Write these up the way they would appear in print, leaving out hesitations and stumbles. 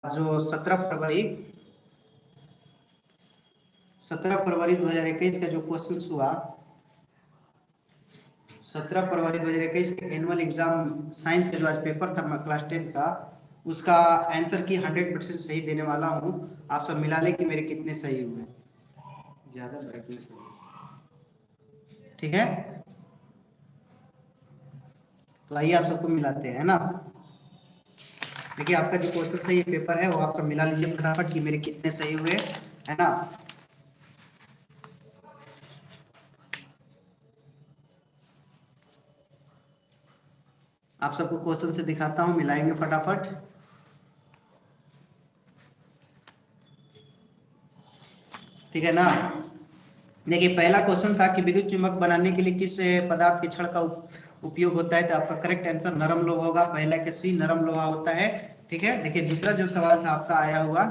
जो 17 फरवरी 2021 का जो क्वेश्चन हुआ, 17 फरवरी 2021 के एनुअल एग्जाम साइंस का जो आज पेपर था क्लास 10 का, उसका आंसर की 100% सही देने वाला हूं। आप सब मिला ले कि मेरे कितने सही हुए, ज्यादा सही, ठीक है। तो आइए आप सबको मिलाते हैं ना। देखिए आपका जो क्वेश्चन सही पेपर है वो आप सब मिला लीजिए फटाफट कि मेरे कितने सही हुए, है ना। आप सबको क्वेश्चन से दिखाता हूं, मिलाएंगे फटाफट। ठीक है ना। देखिए पहला क्वेश्चन था कि विद्युत चुंबक बनाने के लिए किस पदार्थ के छड़ का उपयोग होता है, तो आपका करेक्ट आंसर नरम लोहा होगा। पहला के सी नरम लोहा होता है, ठीक है। देखिए दूसरा जो सवाल था आपका आया हुआ,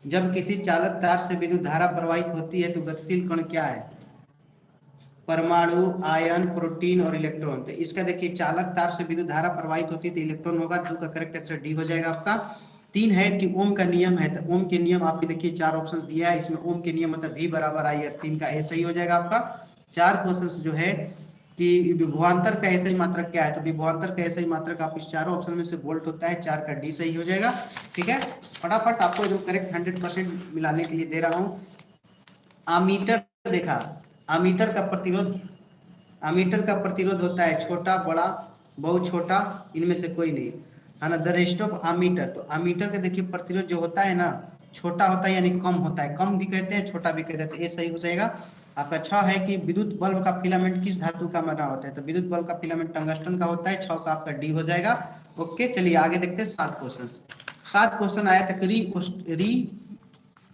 जब किसी चालक तार से विद्युत धारा प्रवाहित होती है तो गतिशील कण क्या है, परमाणु, आयन, प्रोटीन और इलेक्ट्रॉन। तो इसका देखिए चालक तार से विद्युत धारा प्रवाहित होती है तो इलेक्ट्रॉन होगा, जो का करेक्ट आंसर डी हो जाएगा आपका। 3 है कि ओम का नियम है, तो ओम के नियम आपके देखिए 4 ऑप्शन दिया है, इसमें ओम के नियम मतलब V बराबर I, 3 का ए सही हो जाएगा आपका। 4 क्वेश्चन जो है कि विभवांतर का ऐसा ही मात्रक क्या है, तो विभवांतर का ऐसा ही मात्रक आप इस चारों ऑप्शन में से वोल्ट होता है, 4 का डी सही हो जाएगा, ठीक है। फटाफट आपको जो करेक्ट 100% मिलाने के लिए दे रहा हूं। आमीटर देखा, आमीटर का प्रतिरोध, आमीटर का प्रतिरोध होता है छोटा, बड़ा, बहुत छोटा, इनमें से कोई नहीं, है ना। द रेस्ट ऑफ आमीटर, तो आमीटर का देखिए प्रतिरोध जो होता है ना, छोटा होता है यानी कम होता है, कम भी कहते हैं छोटा भी कहते हैं, तो ये सही हो जाएगा आपका। 6 है कि विद्युत बल्ब का फिलामेंट किस धातु का बना होता है, तो विद्युत बल्ब का फिलामेंट टंगस्टन का होता है, 6 का आपका डी हो जाएगा। ओके चलिए आगे देखते हैं 7 क्वेश्चन। 7 क्वेश्चन आया था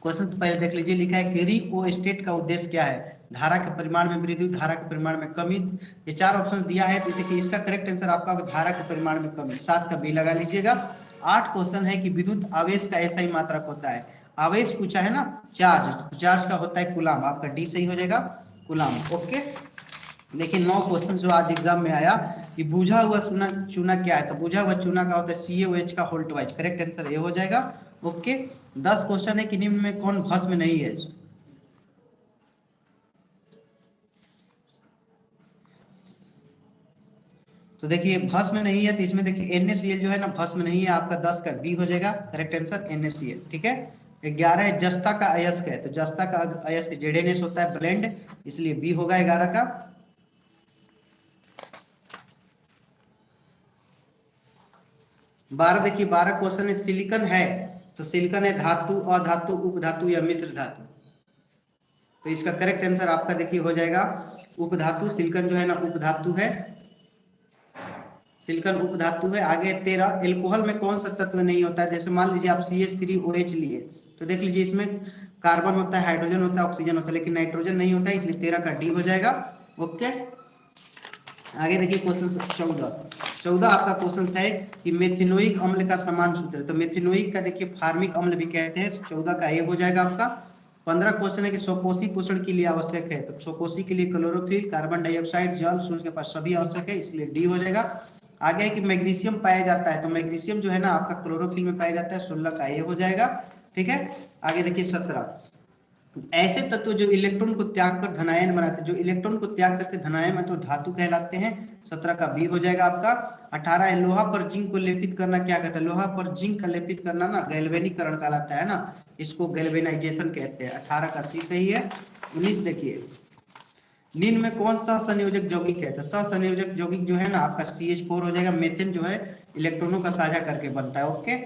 क्वेश्चन तो पहले देख लीजिए, लिखा है कि रिओस्टेट का उद्देश्य क्या है, धारा के परिमाण में वृद्धि, धारा के परिमाण में कमी। ये 4 ऑप्शन दिया है, तो देखिए इसका करेक्ट आंसर आपका धारा के परिमाण में कमी, 7 का बी लगा लीजिएगा। 8 क्वेश्चन है कि विद्युत आवेश का ऐसा ही मात्रक होता है, आवेश पूछा है ना, चार्ज, चार्ज का होता है कूलाम, आपका डी सही हो जाएगा, कूलाम। ओके देखिए 9 क्वेश्चन जो आज एग्जाम में आया कि बुझा हुआ चूना क्या है, तो बुझा हुआ चूना का होता है CaOH का होल्ट वाइज, करेक्ट आंसर ये हो जाएगा। ओके 10 क्वेश्चन है कि निम्न में कौन भस्म नहीं है, तो देखिए भस्म नहीं है, तो इसमें देखिए NaCl जो है ना भस्म नहीं है, आपका 10 का बी हो जाएगा, करेक्ट आंसर NaCl, ठीक है। 11 है जस्ता का अयस्क है, तो जस्ता का अयस्क ZnS होता है ब्लेंड, इसलिए बी होगा 11 का। 12 देखिए 12 क्वेश्चन है सिलिकन है, तो सिलिकन है धातु, अधातु, उपधातु या मिश्र धातु, तो इसका करेक्ट आंसर आपका देखिए हो जाएगा उपधातु। सिलिकन जो है ना उपधातु है, सिलिकन उपधातु है। आगे 13 एल्कोहल में कौन सा तत्व नहीं होता है, जैसे मान लीजिए आप CH3OH लिए, तो देख लीजिए इसमें कार्बन होता है, हाइड्रोजन होता है, ऑक्सीजन होता है, लेकिन नाइट्रोजन नहीं होता है, इसलिए 13 का डी हो जाएगा। ओके आगे देखिए क्वेश्चन 14 आपका क्वेश्चन है कि मेथिनोइक अम्ल का समान सूत्र, तो मेथिनोइक का देखिए फार्मिक अम्ल भी कहते हैं, 14 का ए हो जाएगा आपका। 15 क्वेश्चन है कि स्वकोषी पोषण के लिए आवश्यक है, तो स्वकोषी के लिए क्लोरोफिल, कार्बन डाइऑक्साइड, जल, सूर्य के पास सभी आवश्यक है, इसलिए डी हो जाएगा। आगे है कि मैग्नीशियम पाया जाता है, तो मैग्नीशियम जो है ना आपका क्लोरोफिल में पाया जाता है, 16 का ए हो जाएगा, ठीक है। आगे देखिए 17 ऐसे तत्व जो इलेक्ट्रॉन को त्याग कर धनायन बनाते हैं, जो इलेक्ट्रॉन को त्याग करके धनायन में तो धातु कहलाते हैं, 17 का बी हो जाएगा आपका। 18 है लोहा पर जिंक को लेपित करना क्या कहता है, लोहा पर जिंक का लेपित करना ना गैल्वेनीकरण कहलाता है ना, इसको गैल्वेनाइजेशन कहते हैं, 18 का सी सही है। 19 देखिए निम्न में कौन सा संयोजक यौगिक है, तो सहसंयोजक यौगिक जो है ना आपका CH4 हो जाएगा, मेथेन जो है इलेक्ट्रॉनों का साझा करके बनता है। ओके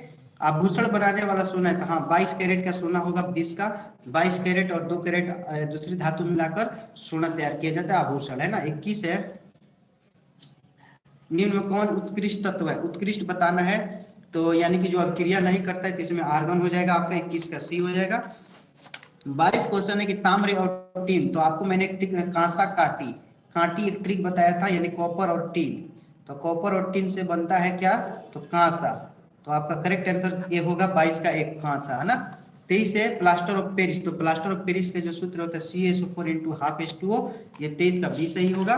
आभूषण बनाने वाला सोना है, तो हाँ 22 कैरेट का सोना होगा, 20 का 22 कैरेट और 2 कैरेट दूसरी धातु मिलाकर सोना तैयार किया जाता है, आभूषण है ना। 21 है निम्न में कौन उत्कृष्ट तत्व है, उत्कृष्ट बताना है, तो यानी कि जो अभिक्रिया नहीं करता है, तो इसमें आर्गन हो जाएगा आपका, 21 का सी हो जाएगा। 22 क्वेश्चन है कि ताम्र और टीन, तो आपको मैंने कांसा कांटी एक ट्रिक बताया था, यानी कॉपर और टीन, तो कॉपर और टीन से बनता है क्या, तो कांसा, तो आपका करेक्ट आंसर ये होगा 22 का एक कांसा, है ना। 23 है प्लास्टर ऑफ पेरिस, तो प्लास्टर ऑफ पेरिस का जो सूत्र होता है CaSO4 × ½ H2O, ये 23 का बी सही होगा।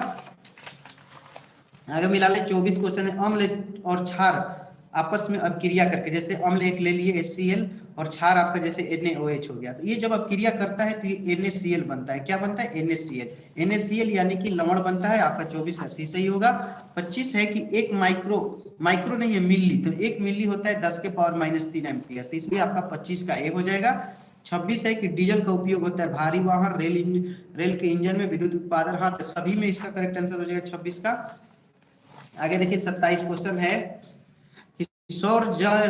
आगे मिला ले 24 क्वेश्चन है। अम्ल और क्षार आपस में अपक्रिया करके, जैसे अम्ल एक ले लिए HCl और क्षार आपका जैसे NaOH हो गया, तो ये जब अपक्रिया करता है तो ये NaCl बनता है। क्या बनता है? NaCl। NaCl यानी कि लवण बनता है आपका। 24 का सी सही होगा। 25 है कि एक माइक्रो नहीं है, मिली, तो 1 मिली होता है 10⁻³ एम्पियर, तो इसलिए आपका 25 का ए हो जाएगा। 26 है कि डीजल का उपयोग होता है भारी वाहन, रेल के इंजन में, विद्युत उत्पादन। हाँ, तो सभी में इसका करेक्ट आंसर हो जाएगा 26 का। आगे देखिए 27 क्वेश्चन है कि सौर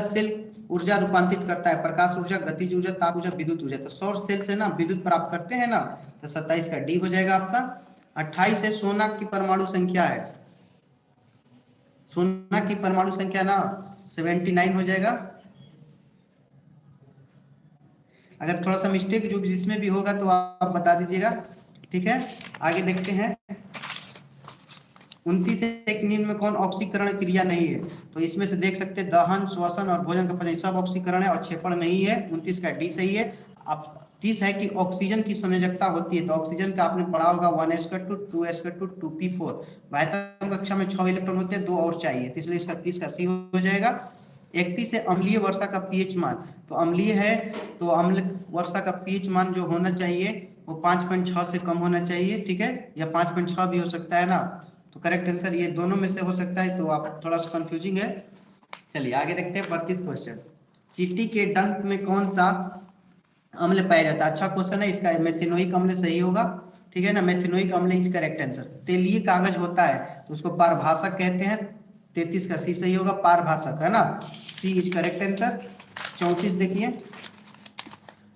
सेल ऊर्जा रूपांतरित करता है, प्रकाश ऊर्जा, गतिज ऊर्जा, ताप ऊर्जा, विद्युत ऊर्जा। तो सौर सेल से ना विद्युत प्राप्त करते हैं ना, तो 27 का डी हो जाएगा आपका। 28 है सोना की परमाणु संख्या है, सोना की परमाणु संख्या ना 79 हो जाएगा। अगर थोड़ा सा मिस्टेक जो जिसमें भी होगा तो आप बता दीजिएगा, ठीक है। आगे देखते हैं 29 एक निम्न में कौन ऑक्सीकरण क्रिया नहीं है, तो इसमें से देख सकते हैं दहन, श्वसन और भोजन का पचन सब ऑक्सीकरण है और क्षेपण नहीं है। 29 का डी सही है। अब 30 है कि ऑक्सीजन की संयोजकता होती है, तो ऑक्सीजन का आपने पढ़ा होगा 1s2 2s2 2p4। वायु कक्षा में 6 इलेक्ट्रॉन होते हैं, 2 और चाहिए, तो इसलिए इसका 30 का सी हो जाएगा। 31 है अम्लीय वर्षा का पीएच मान, तो अम्लीय है तो अम्ल वर्षा का पीएच मान जो होना चाहिए वो 5.6 से कम होना चाहिए, ठीक है, या 5.6 भी हो सकता है ना, तो करेक्ट आंसर ये दोनों में से हो सकता है, तो आप थोड़ा सा कंफ्यूजिंग है। चलिए आगे देखते हैं 32 क्वेश्चन। चींटी के डंक में कौन सा अम्ल पाया जाता है? अच्छा क्वेश्चन है, इसका मेथेनोइक अम्ल सही होगा, ठीक है ना, मेथेनोइक अम्ल इज करेक्ट आंसर। तेलीय कागज होता है तो उसको पारभाषक कहते हैं, 33 का सी सही होगा, पारभाषक है ना, सी इज करेक्ट आंसर। 34 देखिए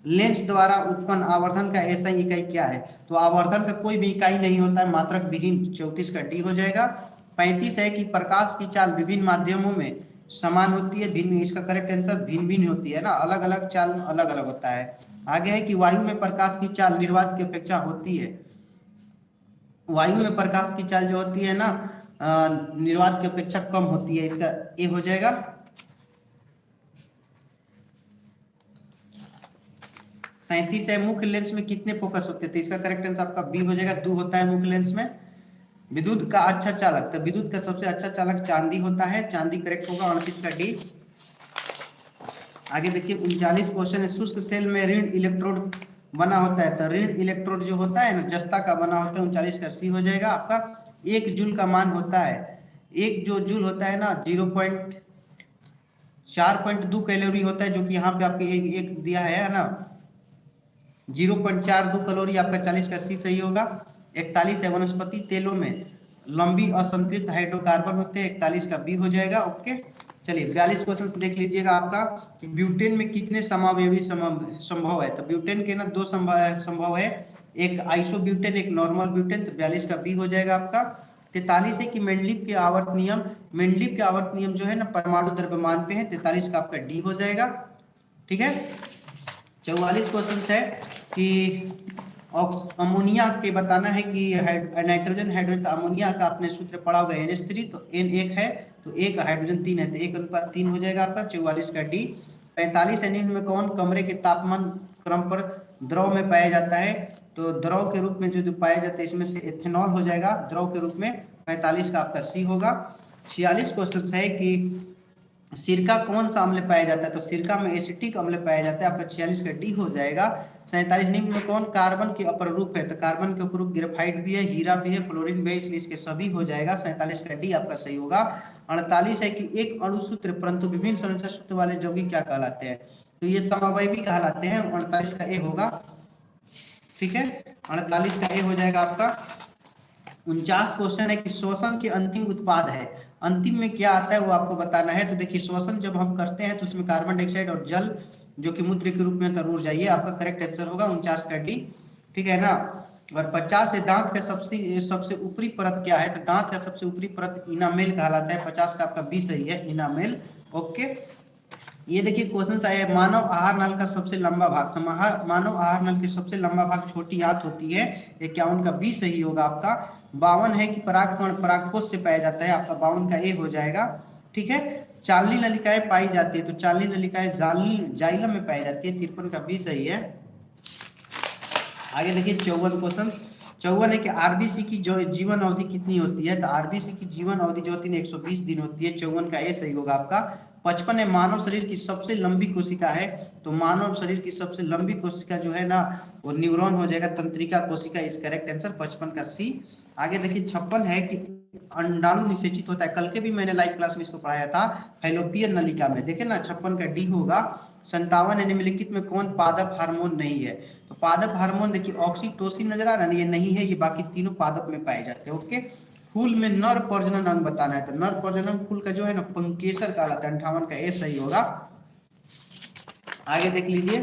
लेंस द्वारा उत्पन्न आवर्धन का ऐसा इकाई क्या है, तो आवर्धन का कोई भी इकाई नहीं होता है, मात्रक विहीन, 34 का डी हो जाएगा। 35 है कि प्रकाश की चाल विभिन्न माध्यमों में समान होती है, भिन्न, इसका करेक्ट आंसर भिन्न भिन्न होती है ना, अलग अलग चाल अलग अलग होता है। आगे है कि वायु में प्रकाश की चाल निर्वात की अपेक्षा होती है, वायु में प्रकाश की चाल जो होती है ना निर्वात की अपेक्षा कम होती है, इसका ए हो जाएगा। 37 है मुख्य लेंस में कितने फोकस होते हैं, तो इसका करेक्ट आंसर आपका बी हो जाएगा, 2 होता है मुख्य लेंस में। विद्युत का अच्छा चालक, तो विद्युत का सबसे अच्छा चालक चांदी होता है, चांदी करेक्ट होगा, 29 का डी। आगे देखिए 39 क्वेश्चन है, शुष्क सेल में ऋण इलेक्ट्रोड बना होता है, तो ऋण इलेक्ट्रोड जो होता है ना जस्ता का बना होता है, 39 का सी हो जाएगा आपका। 1 जूल का मान होता है, एक जो जूल होता है ना 4.2 कैलोरी होता है, जो कि यहाँ पे आपके एक दिया है ना 0.42 कैलोरी, आपका 40 का सी सही होगा। 41 है वनस्पति तेलों में लंबी असंतृप्त हाइड्रोकार्बन होते हैं, 41 का बी हो जाएगा, ओके। चलिए 42 क्वेश्चन देख लीजिएगा आपका, ब्यूटेन में कितने समावयवी संभव है, तो ब्यूटेन के ना 2 संभव है, एक आइसोब्यूटेन एक नॉर्मल ब्यूटेन, तो 42 का बी हो जाएगा आपका। 43 है कि मेंडलीव के आवर्त नियम, मेंडलीव के आवर्त नियम जो है ना परमाणु द्रव्यमान पे है, 43 का आपका डी हो जाएगा, ठीक है। 44 क्वेश्चन है कि अमोनिया के बताना है कि नाइट्रोजन हाइड्रोजन, अमोनिया का आपने सूत्र पढ़ा होगा NH3, तो N 1 है तो 1 हाइड्रोजन 3 है, तो 1:3 हो जाएगा आपका, 44 का डी। 45 निम्न में कौन कमरे के तापमान क्रम पर द्रव में पाया जाता है, तो द्रव के रूप में जो पाया जाता है इसमें से एथेनॉल हो जाएगा द्रव के रूप में, 45 का आपका सी होगा। 46 क्वेश्चन है कि सिरका कौन सा अम्ल पाया जाता है, तो सिरका में एसिटिक अम्ल पाया जाता है, आपका 46 का डी हो जाएगा। 47 निम्न में कौन कार्बन के अपरूप है, तो कार्बन के अपरूप ग्रेफाइट भी है, हीरा भी है, फ्लोरीन भी है, इसलिए इसके सभी हो जाएगा, 47 का डी आपका सही होगा। 48 है कि एक अणुसूत्र परंतु विभिन्न संरचना सूत्र वाले यौगिक क्या कहलाते हैं, तो ये समअवयवी कहलाते हैं, 48 का ए होगा, ठीक है, 48 का ए हो जाएगा आपका। 49 क्वेश्चन है कि श्वसन के अंतिम उत्पाद है, अंतिम में क्या आता है वो आपको बताना है, तो देखिए श्वसन जब हम करते हैं तो उसमें कार्बन डाइऑक्साइड और जल जो कि मूत्र के रूप में तरूर जाइए, आपका करेक्ट आंसर होगा 49 का डी, ठीक है ना। और 50 है दांत का सबसे ऊपरी परत क्या है, तो दांत का सबसे ऊपरी परत इनामेल कहलाता है, 50 का आपका बी सही है, इनामेल, ओके। ये देखिए क्वेश्चन आया है मानव आहार नल का सबसे लंबा भाग, तो मानव आहार नल की सबसे लंबा भाग छोटी आंत होती है, 51 का बी सही होगा आपका। 52 है कि परागकण परागकोश से पाया जाता है, आपका 52 का ए हो जाएगा, ठीक है। चालनी नलिकाएं पाई जाती है, तो चालनी नलिकाएं जाइलम में पाई जाती है, 53 का बी सही है। आगे देखिए 54 क्वेश्चन, 54 है कि आरबीसी की जो जीवन अवधि कितनी होती है, तो आरबीसी की जीवन अवधि जो होती है 120 दिन होती है। 54 का ए सही होगा आपका। 55 है मानव शरीर की सबसे लंबी कोशिका है, तो मानव शरीर की सबसे लंबी कोशिका जो है ना वो न्यूरॉन हो जाएगा, तंत्रिका कोशिका इज करेक्ट आंसर 55 का सी। आगे देखिए 56 है कि अंडाणु निषेचित होता है, कल के भी मैंने लाइव क्लास में इसको पढ़ाया था फैलोपियन नलिका में, देखे ना 56 का डी होगा। 57 है निम्नलिखित में कौन पादप हार्मोन नहीं है, तो पादप हार्मोन देखिए ऑक्सीटोसिन नजर आ रहा है, ये नहीं है, ये बाकी तीनों पादप में पाए जाते हैं। ओके, फूल में नर प्रजनन अंग बताना है, तो नर प्रजनन फूल का जो है ना पंकेसर कहलाता है, 58 का ए सही होगा। आगे देख लीजिए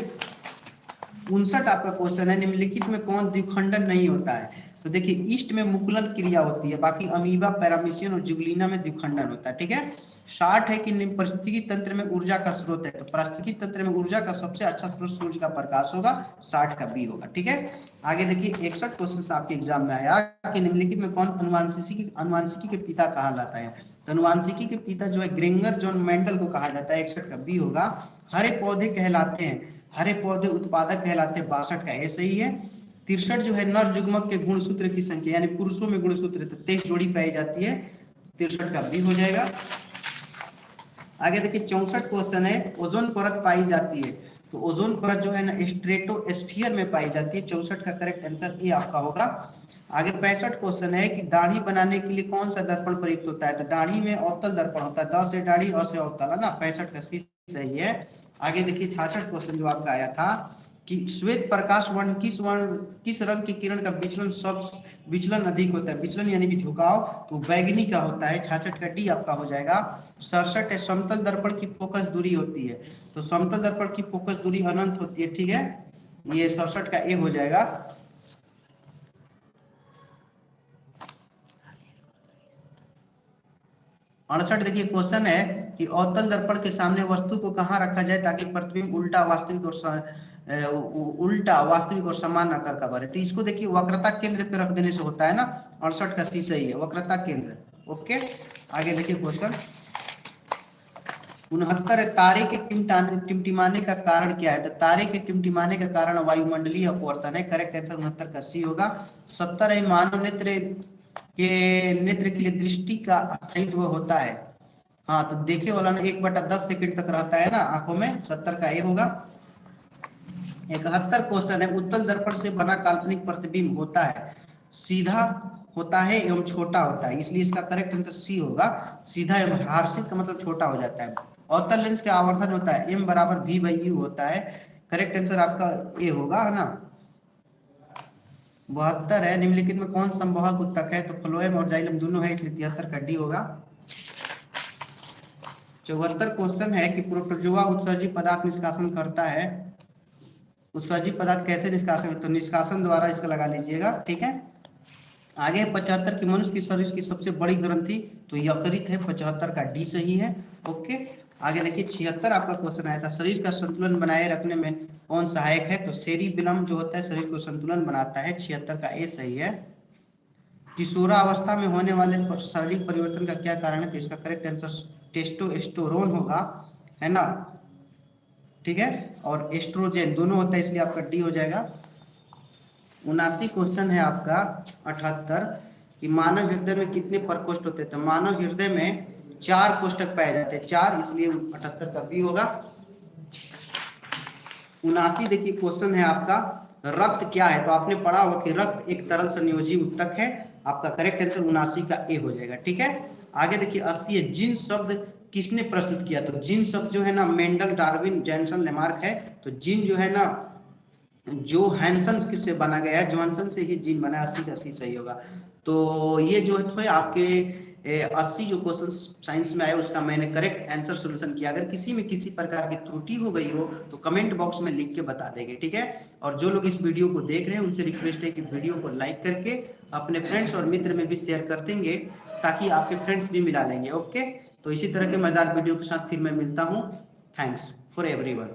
59 आपका क्वेश्चन है निम्नलिखित में कौन द्विखंडन नहीं होता है, तो देखिए ईस्ट में मुकुलन क्रिया होती है, बाकी अमीबा पैरामीशियन और जुगलीना में द्विखंडन होता है। ठीक है, 60 है कि पारिस्थितिकी तंत्र में ऊर्जा का स्रोत है, तो पारिस्थितिकी तंत्र में ऊर्जा का सबसे अच्छा स्रोत सूर्य का प्रकाश होगा, 60 का बी होगा। ठीक है, आगे देखिए 61 क्वेश्चन आपके एग्जाम में आया कि निम्नलिखित में कौन अनुवांशिकी के पिता कहा जाता है, तो अनुवांशिकी के पिता जो है ग्रेंगर जॉन मेंडल को कहा जाता है, 61 का बी होगा। हरे पौधे कहलाते हैं, हरे पौधे उत्पादक कहलाते हैं, 62 का ए सही है। 63 जो है नर युग्मक के गुणसूत्र की संख्या, यानी पुरुषों में गुणसूत्र तो 23 जोड़ी पाई जाती है, 63 का बी हो जाएगा। आगे देखिए 64 क्वेश्चन है ओजोन परत पाई जाती है, तो ओजोन परत जो है ना स्ट्रेटोस्फीयर में पाई जाती है, 64 का करेक्ट आंसर ए आपका होगा। आगे 65 क्वेश्चन है कि दाढ़ी बनाने के लिए कौन सा दर्पण प्रयुक्त होता है, तो दाढ़ी में अवतल दर्पण होता है, 10 से दाढ़ी और से अवतल है ना, 65 का सी सही है। आगे देखिए 66 क्वेश्चन जो आपका आया था कि श्वेत प्रकाश वर्ण किस रंग की किरण का विचलन अधिक होता है, विचलन यानी कि झुकाव, तो बैगनी का होता है, 66 का डी आपका हो जाएगा। 67 है समतल दर्पण की फोकस दूरी होती है, तो समतल दर्पण की फोकस दूरी अनंत होती है। ठीक है, ये 67 का ए हो जाएगा। 68 देखिए क्वेश्चन है कि अवतल दर्पण के सामने वस्तु को कहाँ रखा जाए ताकि प्रतिबिंब उल्टा वास्तविक और समान आकार का बने, तो इसको देखिए वक्रता केंद्र पे रख देने से होता है ना, 68 का सी सही है, वक्रता केंद्र। ओके, आगे देखिए क्वेश्चन 69 तारे के टिमटिमाने का कारण क्या है, तो तारे के टिमटिमाने का कारण वायुमंडलीय अपवर्तन है, करेक्ट आंसर 69 का सी होगा। 70 है मानव नेत्र के लिए दृष्टि का अस्थायित्व होता है, हाँ तो देखे वाला ना 1/10 सेकंड तक रहता है ना आंखों में, 70 का ए होगा। 71 क्वेश्चन है उत्तल दर्पण से बना काल्पनिक प्रतिबिंब होता है, सीधा होता है एवं छोटा होता है, इसलिए इसका करेक्ट आंसर सी होगा, सीधा एवं हार्सित का मतलब छोटा हो जाता है। अवतल लेंस का आवर्धन होता है m बराबर v/u होता है, करेक्ट आंसर आपका ए होगा, है ना। 72 है निम्नलिखित में कौन संवाहक उत्तक है, तो फ्लोएम और जाइलम दोनों है, इसलिए 73 का डी होगा। 74 क्वेश्चन है कि प्रोटोजोआ उत्सर्जित पदार्थ निष्कासन करता है, उत्सर्जित पदार्थ कैसे निष्कासन, तो निष्कासन द्वारा इसका लगा लीजिएगा। ठीक है, आगे 75 की मनुष्य की शरीर की सबसे बड़ी ग्रंथि, तो यकृत है, 75 का डी सही है। ओके, आगे देखिए 76 आपका क्वेश्चन आया था शरीर का संतुलन बनाए रखने में कौन सहायक है, तो सेरिबेलम जो होता है शरीर को संतुलन बनाता है, 76 का ए सही है। किशोरावस्था में होने वाले शारीरिक परिवर्तन का क्या कारण है, तो इसका करेक्ट आंसर टेस्टोस्टेरोन होगा, है ना। ठीक है, और एस्ट्रोजन दोनों होता है, इसलिए आपका डी हो जाएगा। 79 क्वेश्चन है आपका 78 कि मानव हृदय में कितने प्रकोष्ठ होते हैं, तो मानव हृदय में 4 कोष्ठक पाए जाते हैं, 4, इसलिए 78 का बी होगा। 79 देखिए क्वेश्चन है आपका रक्त क्या है, तो आपने पढ़ा होगा कि रक्त एक तरल संयोजी उत्तक है, आपका करेक्ट आंसर 79 का ए हो जाएगा। ठीक है, आगे देखिए 80 है जिन शब्द किसने प्रस्तुत किया, तो जिन शब्द जो है ना मेंडल, डार्विन, जैनसन, लेमार्क है, तो जिन जो है ना जो हैंसन किससे बना गया है, जॉनसन से ही जिन बना, 80 का सी सही होगा। तो ये जो है आपके 80 जो क्वेश्चन साइंस में आए उसका मैंने करेक्ट आंसर सॉल्यूशन किया। अगर किसी में किसी प्रकार की त्रुटि हो गई हो तो कमेंट बॉक्स में लिख के बता देंगे। ठीक है, और जो लोग इस वीडियो को देख रहे हैं उनसे रिक्वेस्ट है कि वीडियो को लाइक करके अपने फ्रेंड्स और मित्र में भी शेयर कर देंगे ताकि आपके फ्रेंड्स भी मिला लेंगे। ओके, तो इसी तरह के मजेदार वीडियो के साथ फिर मैं मिलता हूँ। Thanks for everyone.